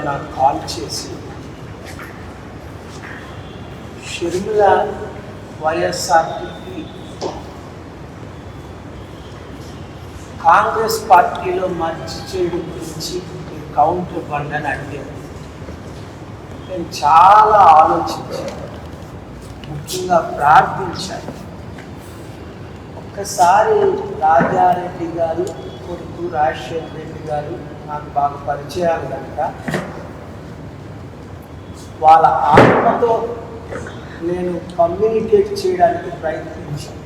నాకు కాల్ చేసి, షర్మిల వైఎస్ఆర్టీపీ కాంగ్రెస్ పార్టీలో మర్చి చేయడం గురించి కౌంటర్ ఇవ్వండి అని అడిగారు. నేను చాలా ఆలోచించాను, ముఖ్యంగా ప్రార్థించాను. ఒక్కసారి రాజారెడ్డి గారు కొడుకు రాజశేఖర రెడ్డి గారు నాకు బాగా పరిచయాలు కనుక వాళ్ళ ఆత్మతో నేను కమ్యూనికేట్ చేయడానికి ప్రయత్నించాను.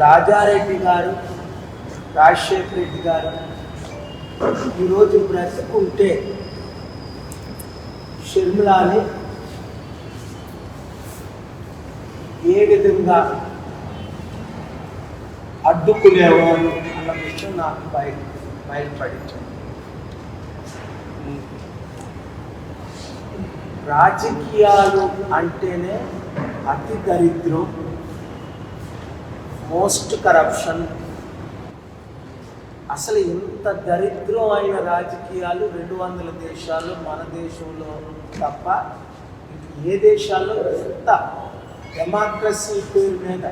రాజారెడ్డి గారు, రాజశేఖర రెడ్డి గారు ఈరోజు బ్రతుకుంటే షర్మిలాని ఏ విధంగా అడ్డుకునేవారు అన్న విషయం నాకు బయలుపడింది. రాజకీయాలు అంటేనే అతి దరిద్రం, మోస్ట్ కరప్షన్. అసలు ఇంత దరిద్రం అయిన రాజకీయాలు 200 దేశాలు, మన దేశంలో తప్ప ఏ దేశాల్లో ఇంత డెమోక్రసీ పేరు మీద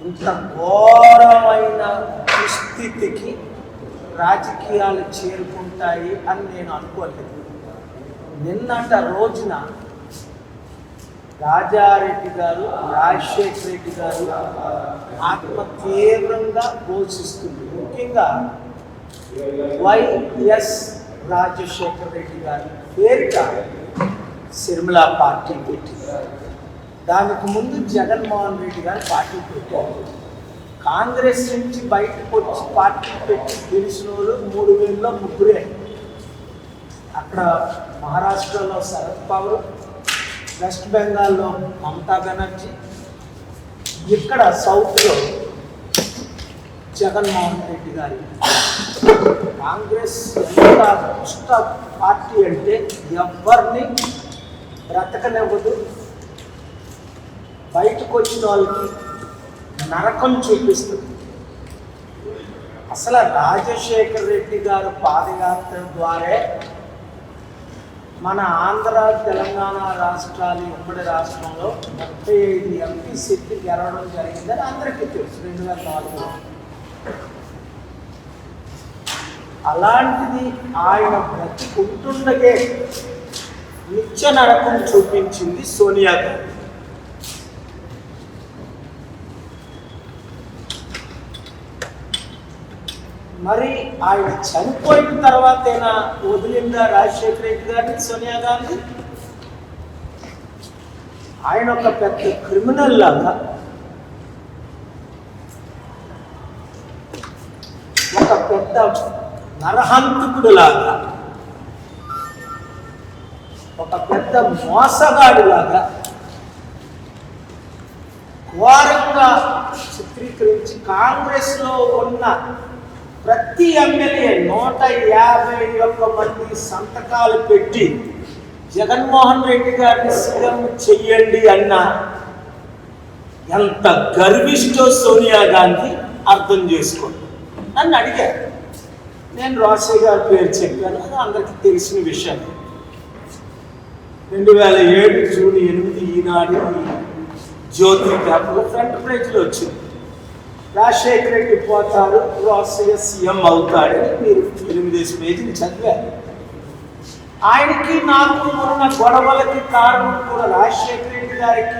ఇంత ఘోరమైన దుస్థితికి రాజకీయాలు చేరుకుంటాయి అని నేను అనుకోలేదు. నిన్నట రోజున రాజారెడ్డి గారు, రాజశేఖర రెడ్డి గారు ఆత్మ తీవ్రంగా ఘోషిస్తుంది. ముఖ్యంగా వైఎస్ రాజశేఖర రెడ్డి గారి పేరిట షర్మిల పార్టీ పెట్టింది. దానికి ముందు జగన్మోహన్ రెడ్డి గారు పార్టీ పెట్టారు. కాంగ్రెస్ నుంచి బయటకు వచ్చి పార్టీ పెట్టి గెలిచిన వాళ్ళు 3000లో 3. అక్కడ మహారాష్ట్రలో శరద్ పవార్, వెస్ట్ బెంగాల్లో మమతా బెనర్జీ, ఇక్కడ సౌత్లో జగన్మోహన్ రెడ్డి గారి. కాంగ్రెస్ ఎంత దుష్ట పార్టీ అంటే ఎవరిని బ్రతకనివ్వదు, బయటకు వచ్చిన వాళ్ళకి నరకం చూపిస్తుంది. అసలు రాజశేఖర రెడ్డి గారు పాదయాత్ర ద్వారా మన ఆంధ్ర, తెలంగాణ రాష్ట్రాలు, ఉమ్మడి రాష్ట్రంలో 35 ఎంపీ సీట్లు గెలవడం జరిగిందని అందరికీ తెలుసు 2004లో. అలాంటిది ఆయన బ్రతికుంటుండగే నిత్య నరకం చూపించింది సోనియా గాంధీ. మరి ఆయన చనిపోయిన తర్వాతైనా వదిలిందా రాజశేఖర రెడ్డి గారిని సోనియా గాంధీ? ఆయన ఒక పెద్ద క్రిమినల్ లాగా, ఒక పెద్ద నరహంతకుడు లాగా, ఒక పెద్ద మోసగాడు లాగా ఘోరంగా చిత్రీకరించి కాంగ్రెస్లో ఉన్న ప్రతి ఎమ్మెల్యే 151 మంది సంతకాలు పెట్టి జగన్మోహన్ రెడ్డి గారిని సీఎం చెయ్యండి అన్న ఎంత గర్విష్టో సోనియా గాంధీ అర్థం చేసుకోండి. నన్ను అడిగారు, నేను రాజశేఖర్ గారి పేరు చెప్పాను, అది అందరికీ తెలిసిన విషయం. 2007 జూన్ 8 ఈనాడు జ్యోతి పేపర్లో ఫ్రంట్ పేజీలో వచ్చింది. రాజశేఖర రెడ్డి పోతారు, రాజశేఖర్ సీఎం అవుతాడని మీరు 8 పేజీలు చదివారు. ఆయనకి నాకు ఉన్న గొడవలకి కారణం కూడా రాజశేఖర రెడ్డి గారికి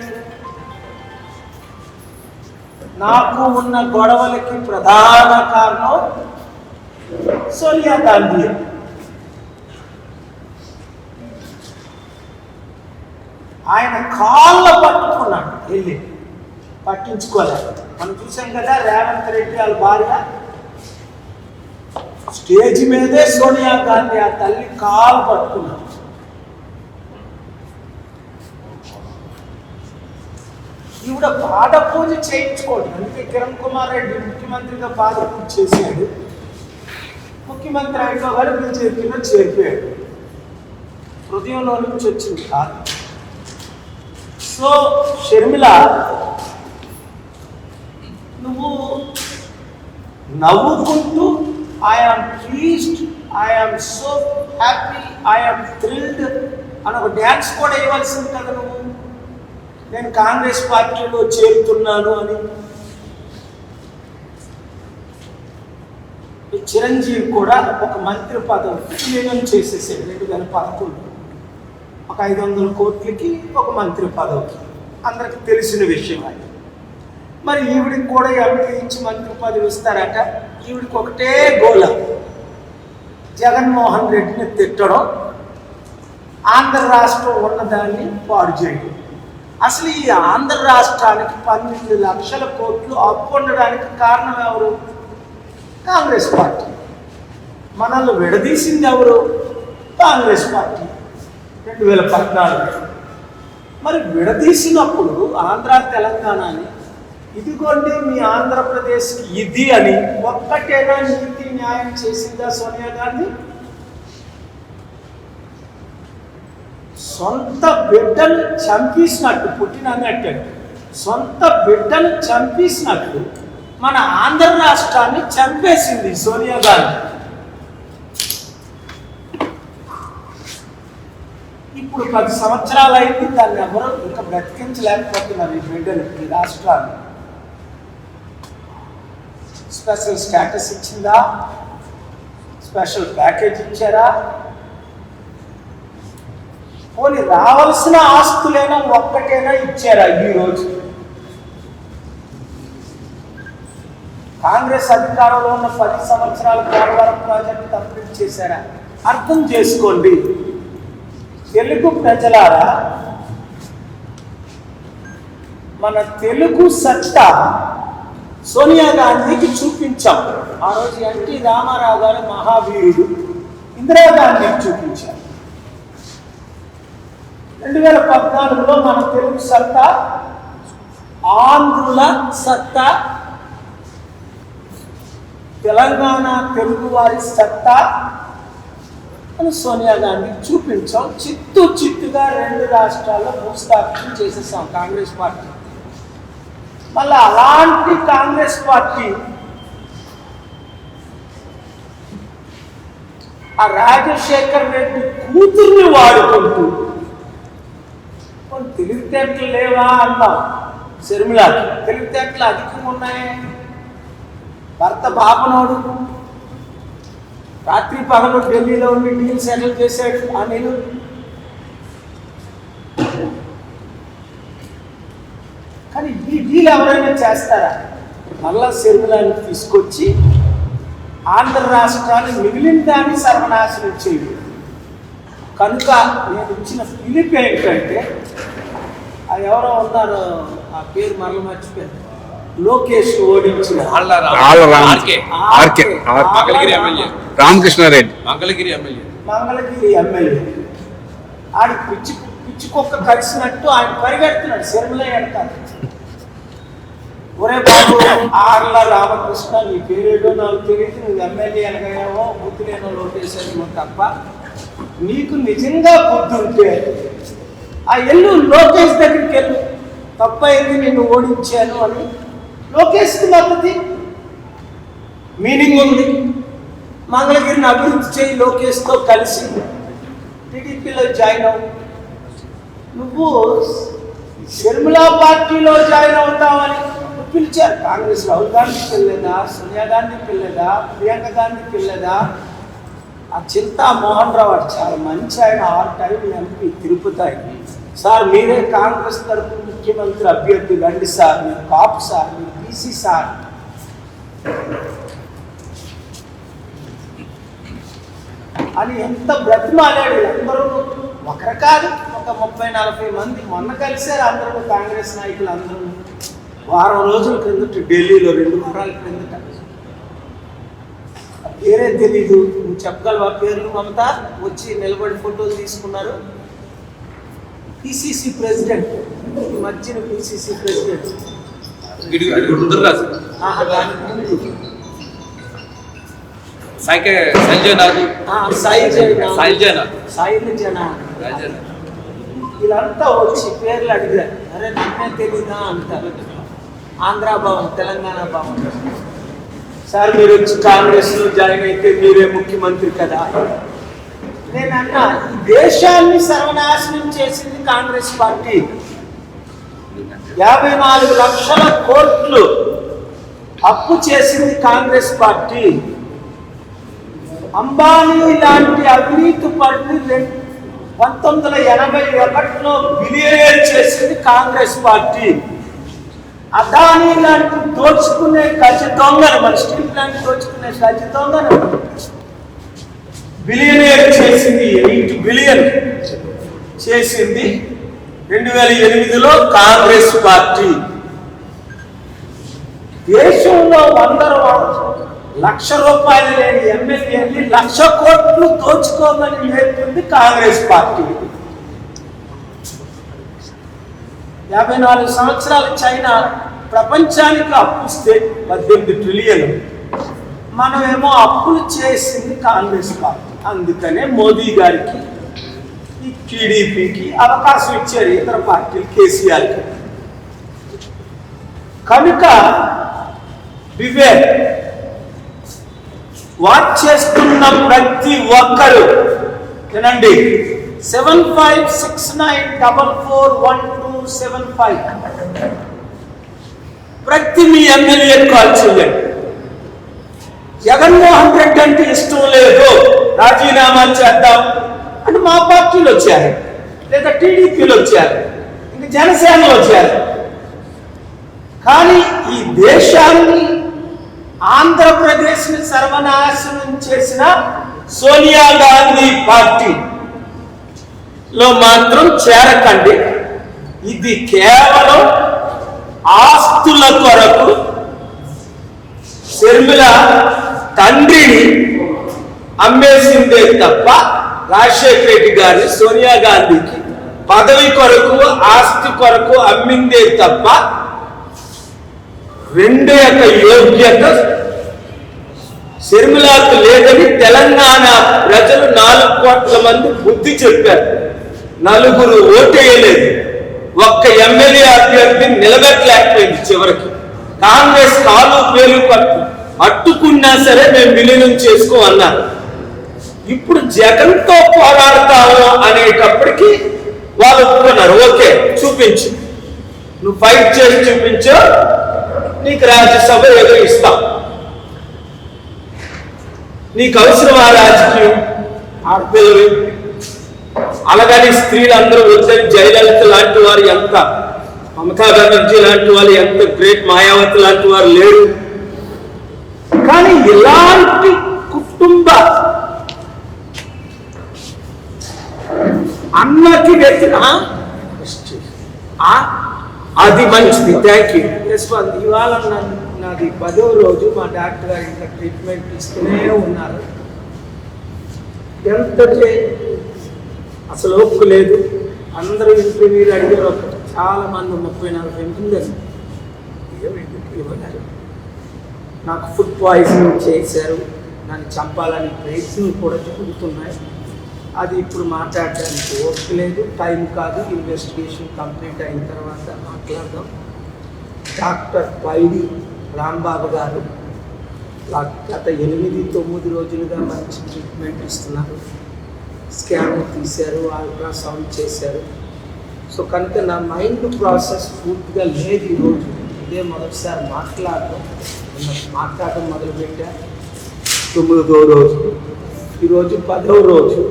నాకు ఉన్న గొడవలకి ప్రధాన కారణం సోనియా గాంధీ. ఆయన కాళ్ళ పట్టుకున్నాడు, వెళ్ళి పట్టించుకోలేదు. మనం చూసాం కదా, రేవంత్ రెడ్డి వాళ్ళ భార్య స్టేజ్ మీదే సోనియా గాంధీ ఆ తల్లి కాలు పట్టుకున్నాడు. ఈవిడ పాద పూజ చేయించుకోండి. అందుకే కిరణ్ కుమార్ రెడ్డి ముఖ్యమంత్రిగా పాద పూజ చేశాడు. ముఖ్యమంత్రి అయిపోగానే బీజేపీలో చేరిపోయాడు. హృదయంలో నుంచి వచ్చింది కాదు. సో షర్మిల, నువ్వు నవ్వుకుంటూ I am pleased I'm so happy, I'm thrilled అని ఒక డ్యాన్స్ కూడా ఇవ్వాల్సింది కదా నువ్వు. నేను కాంగ్రెస్ పార్టీలో చేరుతున్నాను అని. చిరంజీవి కూడా ఒక మంత్రి పదవి విలీనం చేసేసాడు 2011. ఒక 500 కోట్లకి ఒక మంత్రి పదవికి, అందరికి తెలిసిన విషయం అది. మరి ఈవిడికి కూడా ఎంపీ ఇచ్చి మంత్రి పదవి ఇస్తారట. ఈవిడికి ఒకటే గోల, జగన్మోహన్ రెడ్డిని తిట్టడం, ఆంధ్ర రాష్ట్రం ఉన్నదాన్ని పాడు చేయడం. అసలు ఈ ఆంధ్ర రాష్ట్రానికి 12 లక్షల కోట్లు అప్పు ఉండడానికి కారణం ఎవరు? కాంగ్రెస్ పార్టీ. మనల్ని విడదీసింది ఎవరు? కాంగ్రెస్ పార్టీ 2014. మరి విడదీసినప్పుడు ఆంధ్ర తెలంగాణని ఇదిగోండి మీ ఆంధ్రప్రదేశ్కి ఇది అని ఒక్కటేనా నీతి న్యాయం చేసిందా సోనియా గాంధీ? సొంత బిడ్డను చంపేసినట్టు, పుట్టినట్టు సొంత బిడ్డను చంపేసినట్టు మన ఆంధ్ర రాష్ట్రాన్ని చంపేసింది సోనియా గాంధీ. ఇప్పుడు 10 సంవత్సరాలు అయింది, దాన్ని ఎవరు ఇంకా బ్రతికించలేకపోతున్నారు ఈ బిడ్డను, ఈ రాష్ట్రాన్ని. స్పెషల్ స్టేటస్ ఇచ్చిందా? స్పెషల్ ప్యాకేజ్ ఇచ్చారా? పోనీ రావాల్సిన ఆస్తులైనా ఒక్కటైనా ఇచ్చారా? ఈరోజు కాంగ్రెస్ అధికారంలో ఉన్న 10 సంవత్సరాల పోలవరం ప్రాజెక్టు కంప్లీట్ చేశారా? అర్థం చేసుకోండి తెలుగు ప్రజలారా, మన తెలుగు సత్తా సోనియా గాంధీకి చూపించాం. ఆ రోజు ఎన్టీ రామారావు గారు మహావీరుడు, ఇందిరాగాంధీకి చూపించారు. 2014లో మన తెలుగు సత్తా, ఆంధ్రుల సత్తా, తెలంగాణ తెలుగువారి సత్తా అని సోనియా గాంధీకి చూపించాం. చిత్తుగా 2 రాష్ట్రాల్లో భూస్థాపన చేసేసాం కాంగ్రెస్ పార్టీ. మళ్ళీ అలాంటి కాంగ్రెస్ పార్టీ ఆ రాజశేఖర్ రెడ్డి కూతుర్ని వాడుకుంటూ తెలివితేటలు లేవా అన్నాం. శర్మిల తెలివితేటలు అధికంగా ఉన్నాయి. భర్త బాబనోడు రాత్రి పగలు ఢిల్లీలో ఉండి డీల్ సెటిల్ చేశాడు. ఆ నేను కానీ ఈ డీల్ ఎవరైనా చేస్తారా? మళ్ళా శర్మిలాని తీసుకొచ్చి ఆంధ్ర రాష్ట్రాన్ని మిగిలిన దాన్ని సర్వనాశనం చేయడు. కనుక నేను ఇచ్చిన పిలుపు ఏంటంటే, ఎవరో ఉన్నారు, ఆ పేరు మరల మర్చిపోయారు, లోకేష్ ఓడించిన రామకృష్ణారెడ్డి మంగళగిరి ఎమ్మెల్యే ఆడి పిచ్చి కుక్క కలిసినట్టు ఆయన పరిగెడుతున్నాడు శర్మిల వెనకాల. ఒరే బాబు, ఆర్ల రామకృష్ణ, నీ పేరేటో నాకు తెలియదు, నువ్వు ఎమ్మెల్యే అనగానేమో బుద్ధిలేనో లోకేశానేమో తప్ప, నీకు నిజంగా బుద్ధి ఉంటే ఆ ఎల్లు లోకేష్ దగ్గరికి వెళ్ళు, తప్పైంది నిన్ను ఓడించాను అని లోకేష్కి మద్దతు మీనింగ్ ఉంది. మంగళగిరిని అభివృద్ధి చేయి, లోకేష్తో కలిసి టీడీపీలో జాయిన్ అవ్వు. నువ్వు షర్మిలా పార్టీలో జాయిన్ అవుతావని పిలిచారు కాంగ్రెస్. రాహుల్ గాంధీ పిల్లదా, సోనియా గాంధీ పిల్లదా, ప్రియాంక గాంధీ పిల్లదా? ఆ చింతా మోహన్ రావు చాలా మంచి ఆయన, 6 టైం ఎంపీ తిరుపతి. సార్ మీరే కాంగ్రెస్ తరఫు ముఖ్యమంత్రి అభ్యర్థి రండి సార్, మీరు కాపు సార్, మీరు బీసీ సార్ అని ఎంత బ్రతిమాలాడు. అందరూ ఒకరు కాదు, ఒక 30-40 మంది మొన్న కలిశారు అందరూ కాంగ్రెస్ నాయకులు అందరూ. వారం రోజుల క్రిందట ఢిల్లీలో, 2 వారాల క్రిందట. పేరే తెలీదు, నువ్వు చెప్పగలవా పేర్లు? మమతా వచ్చి నిలబడి ఫోటోలు తీసుకున్నారు. పిసిసి ప్రెసిడెంట్, ఈ మధ్యన పిసిసి ప్రెసిడెంట్ వీళ్ళంతా వచ్చి పేర్లు అడిగారు. అరే నన్నే తెలీదా అంటారు. ఆంధ్ర భవన్, తెలంగాణ భవన్ సార్ మీరు వచ్చి కాంగ్రెస్లో జాయిన్ అయితే మీరే ముఖ్యమంత్రి కదా. నేను అన్నా, ఈ దేశాన్ని సర్వనాశనం చేసింది కాంగ్రెస్ పార్టీ. 54 లక్షల కోట్లు అప్పు చేసింది కాంగ్రెస్ పార్టీ. అంబానీ లాంటి అవినీతి పరుని 1981లో బిలియనేర్ చేసింది కాంగ్రెస్ పార్టీ. అదానీ లాంటి దోచుకునే గజ దొంగను, మన స్టీల్ ప్లాంట్ దోచుకునే గజ దొంగను బిలియనేర్ చేసింది. 8 బిలియన్ చేసింది 2008లో కాంగ్రెస్ పార్టీ. దేశంలో 100 రూపాయలు లేని ఎమ్మెల్యేని 1,00,000 కోట్లు దోచుకోమని నేర్పింది కాంగ్రెస్ పార్టీ. 54 సంవత్సరాలు చైనా ప్రపంచానికి అప్పుస్తే 18 ట్రిలియన్. మనమేమో అప్పులు చేసింది కాంగ్రెస్ పార్టీ. అందుకనే మోదీ గారికి ఈ టీడీపీకి అవకాశం ఇచ్చారు ఇతర పార్టీలు, కేసీఆర్కి. కనుక వివేక్ వాచ్ చేస్తున్న ప్రతి ఒక్కరు వినండి. 7569441275 ప్రతి మీ ఎమ్మెల్యే కాల్ చేయండి. జగన్మోహన్ రెడ్డి అంటే ఇష్టం లేదు, రాజీనామా చేద్దాం అంటే మా పార్టీలో వచ్చారు, లేదా టీడీపీలో వచ్చారు, ఇంకా జనసేనలో వచ్చారు. కానీ ఈ దేశాన్ని, ఆంధ్రప్రదేశ్ని సర్వనాశనం చేసిన సోనియా గాంధీ పార్టీలో మాత్రం చేరకండి. ఇది కేవలం ఆస్తుల కొరకు షర్మిల తండ్రిని అమ్మేసిందే తప్ప, రాజశేఖర రెడ్డి గారిని సోనియా గాంధీకి పదవి కొరకు, ఆస్తి కొరకు అమ్మిందే తప్ప రెండో యొక్క యోగ్యత షర్మిలకు లేదని తెలంగాణ ప్రజలు 4 కోట్ల మంది బుద్ధి చెప్పారు. 4 ఓటేయలేదు. ఒక్క ఎమ్మెల్యే అభ్యర్థిని నిలబెట్టలేకపోయింది. చివరికి కాంగ్రెస్ కాలు పేలు అట్టుకున్నా సరే మేము విలీనం చేసుకో అన్నారు. ఇప్పుడు జగన్తో పోరాడతాము అనేటప్పటికీ వాళ్ళు ఒప్పుకున్నారు. ఓకే, చూపించు, నువ్వు ఫైట్ చేసి చూపించు, నీకు రాజ్యసభ ఏదో ఇస్తాం. నీకు అవసరం ఆ రాజకీయం? ఆడపిల్లలు అలాగని స్త్రీలందరూ వద్దని జయలలిత లాంటి వారు ఎంత, మమతా బెనర్జీ లాంటి వాళ్ళు ఎంత, గ్రేట్ మాయావతి లాంటి వారు లేరు. కానీ ఇలాంటి కుటుంబ అన్నకి అది మంచిది. Thank you. ఇవాళ నాది 10వ రోజు. మా డాక్టర్ గారు ఇంకా ట్రీట్మెంట్ ఇస్తూనే ఉన్నారు. ఎంత అసలు ఓపిక లేదు. అందరూ ఇంటర్వ్యూలు అడిగారు. చాలా మంది 30-40 ఉందని ఇవ్వలేదు. నాకు ఫుడ్ పాయిజనింగ్ చేశారు, నన్ను చంపాలని ప్రయత్నం కూడా జరుగుతున్నాయి. అది ఇప్పుడు మాట్లాడడానికి ఓపిక లేదు, టైం కాదు. ఇన్వెస్టిగేషన్ కంప్లీట్ అయిన తర్వాత మాట్లాడదాం. డాక్టర్ పైడి రాంబాబు గారు గత 8-9 రోజులుగా మంచి ట్రీట్మెంట్ ఇస్తున్నారు. స్కాన్ తీశారు, అల్ట్రాసౌండ్ చేశారు. సో కనుక నా మైండ్ ప్రాసెస్ పూర్తిగా లేదు ఈరోజు. ఇదే మొదటిసారి మాట్లాడటం మొదలుపెట్టా. 9వ రోజు, ఈరోజు 10వ రోజు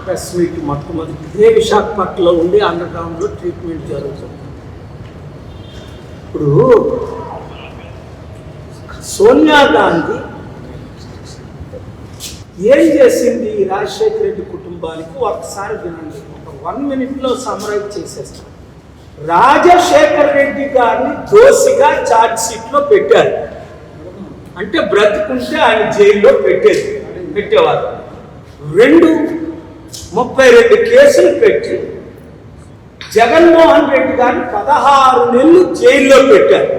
ప్రెస్ మీట్. మొట్టమొదటి ఇదే విశాఖపట్నంలో ఉండి అండర్ గ్రౌండ్లో ట్రీట్మెంట్ జరుగుతుంది. ఇప్పుడు సోనియా గాంధీ ఏం చేసింది ఈ రాజశేఖర రెడ్డి కుటుంబానికి ఒకసారి వినండి. ఒక 1 మినిట్లో సమ్మరైజ్ చేసేస్తాం. రాజశేఖర రెడ్డి గారిని దోషిగా ఛార్జ్ షీట్లో పెట్టారు. అంటే బ్రతుకుంటే ఆయన జైల్లో పెట్టేవారు. 32 కేసులు పెట్టి జగన్మోహన్ రెడ్డి గారిని 16 నెలలు జైల్లో పెట్టారు.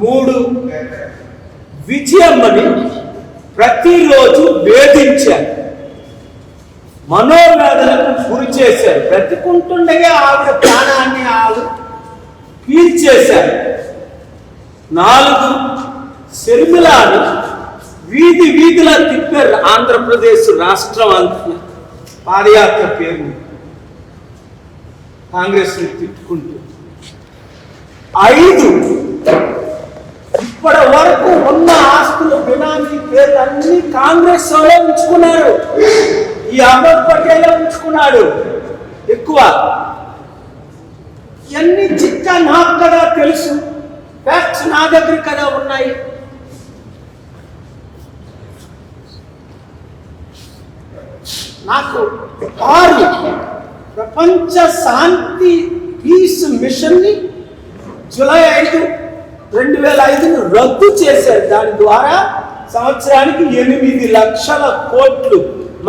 3 విజయమ్మని ప్రతిరోజు వేధించారు, మనోవేదనకు గురి చేశారు. బ్రతికుంటుండగా ఆవిడ ప్రాణాన్ని పీల్చేశారు. 4 శర్మిలాని వీధి వీధిలా తిప్పారు ఆంధ్రప్రదేశ్ రాష్ట్రం అంతా పాదయాత్ర పేరు కాంగ్రెస్ తిట్టుకుంటూ. 5 ఇప్పటి వరకు ఉన్న ఆస్తులు బినామీ పేర్లు అన్ని కాంగ్రెస్ వాళ్ళే ఉంచుకున్నారు. ఈ అహ్మద్ పటేల్ ఉంచుకున్నాడు ఎక్కువ. ఇవన్నీ చిట్టా నాకు కదా తెలుసు, ఫ్యాక్ట్స్ నా దగ్గర కదా ఉన్నాయి. నాకు 6 ప్రపంచ శాంతి పీస్ మిషన్ ని జూలై 5, 2005 రద్దు చేశారు. దాని ద్వారా సంవత్సరానికి 8 లక్షల కోట్లు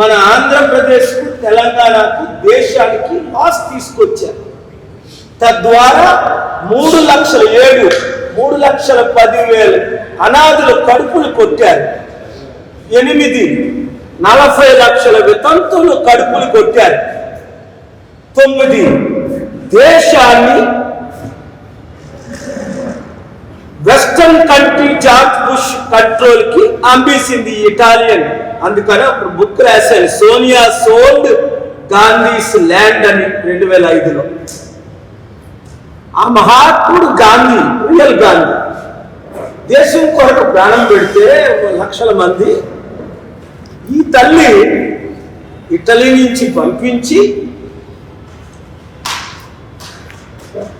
మన ఆంధ్రప్రదేశ్కు, తెలంగాణకు, దేశానికి లాస్ తీసుకొచ్చారు. తద్వారా 3,10,000 అనాథుల కడుపులు కొట్టారు. 40 లక్షల వితంతువులు కడుపులు కొట్టారు. 9 దేశాన్ని western country George bush control కి అంబేసింది ఇటాలియన్. అందుకని అప్పుడు బుక్ రాశాను, సోనియా సోల్డ్ గాంధీస్ ల్యాండ్ అని 2005లో. ఆ మహాత్ముడు గాంధీ, రియల్ గాంధీ, దేశం కొరకు ప్రాణం పెడితే లక్షల మంది. ఈ తల్లి ఇటలీ నుంచి పంపించి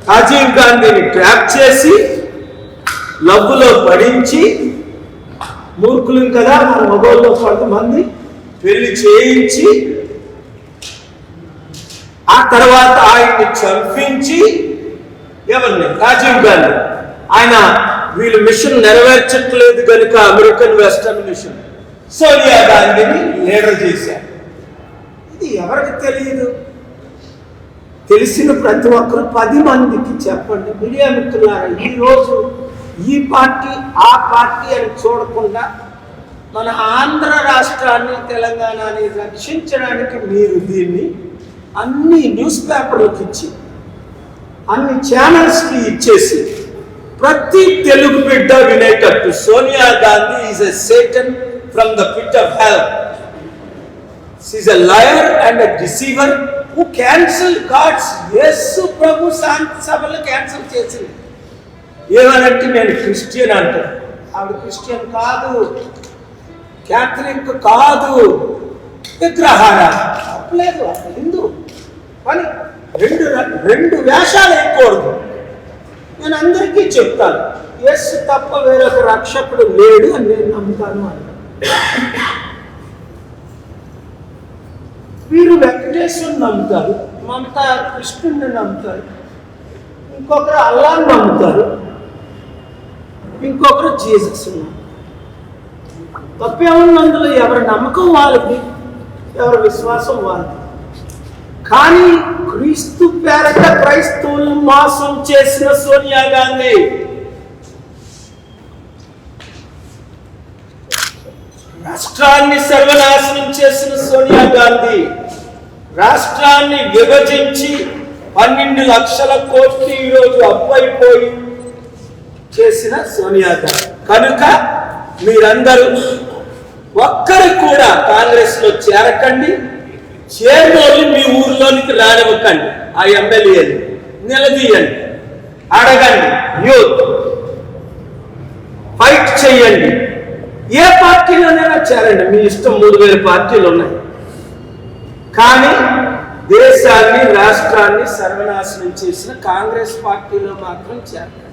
రాజీవ్ గాంధీని ట్రాప్ చేసి లబ్బులో పడించి, మూర్ఖులం కదా మన మగోళ్ళలో కొంతమంది, పెళ్లి చేయించి ఆ తర్వాత ఆయన్ని చంపించి, ఎవరిని, రాజీవ్ గాంధీ, ఆయన వీళ్ళు మిషన్ నెరవేర్చట్లేదు కనుక అమెరికన్ వెస్టర్న్ మిషన్ సోనియా గాంధీని లీడర్ చేశారు. ఇది ఎవరికి తెలియదు? తెలిసిన ప్రతి ఒక్కరు 10 మందికి చెప్పండి. మీడియా మిత్రులారా, ఈరోజు ఈ పార్టీ ఆ పార్టీ అని చూడకుండా మన ఆంధ్ర రాష్ట్రాన్ని, తెలంగాణని రక్షించడానికి మీరు దీన్ని అన్ని న్యూస్ పేపర్లకు ఇచ్చి, అన్ని ఛానల్స్కి ఇచ్చేసి, ప్రతి తెలుగు బిడ్డ వినేటట్టు Sonia Gandhi is a satan from the pit of hell. She is a liar and a deceiver who cancel gods. Yesu ప్రభు శాంతి సభలు క్యాన్సిల్ చేసింది. ఏమనంటే నేను క్రిస్టియన్ అంటాను. ఆవిడ క్రిస్టియన్ కాదు, క్యాథలిక్ కాదు, విగ్రహారా తప్పలేదు, హిందూ. కానీ రెండు వేషాలు వేయకూడదు. నేను అందరికీ చెప్తాను, యేసు తప్ప వేరొక రక్షకుడు లేడు అని నేను నమ్ముతాను అని. వీరు వెంకటేశ్వరుని నమ్ముతారు, మమత కృష్ణుడిని నమ్ముతారు, ఇంకొకరు అల్లాని నమ్ముతారు, ఇంకొకరు జీసస్. తప్పేమున్నందులో ఎవరి నమ్మకం వాళ్ళకి, ఎవరి విశ్వాసం వాళ్ళకి. కానీ క్రీస్తు పేరట క్రైస్తవులను మోసం చేసిన సోనియా గాంధీ, రాష్ట్రాన్ని సర్వనాశనం చేసిన సోనియా గాంధీ, రాష్ట్రాన్ని విభజించి 12 లక్షల కోట్లు ఈరోజు అప్పైపోయి చేసిన సోనియా గాంధీ. కనుక మీరందరూ ఒక్కరు కూడా కాంగ్రెస్ లో చేరకండి. చేరినోళ్ళు మీ ఊర్లోనికి రానివ్వకండి. ఆ ఎమ్మెల్యేలు నిలదీయండి, అడగండి, యూత్ ఫైట్ చేయండి. ఏ పార్టీలోనైనా చేరండి, మీ ఇష్టం. 3000 పార్టీలు ఉన్నాయి. కానీ దేశాన్ని, రాష్ట్రాన్ని సర్వనాశనం చేసిన కాంగ్రెస్ పార్టీలో మాత్రం చేరండి.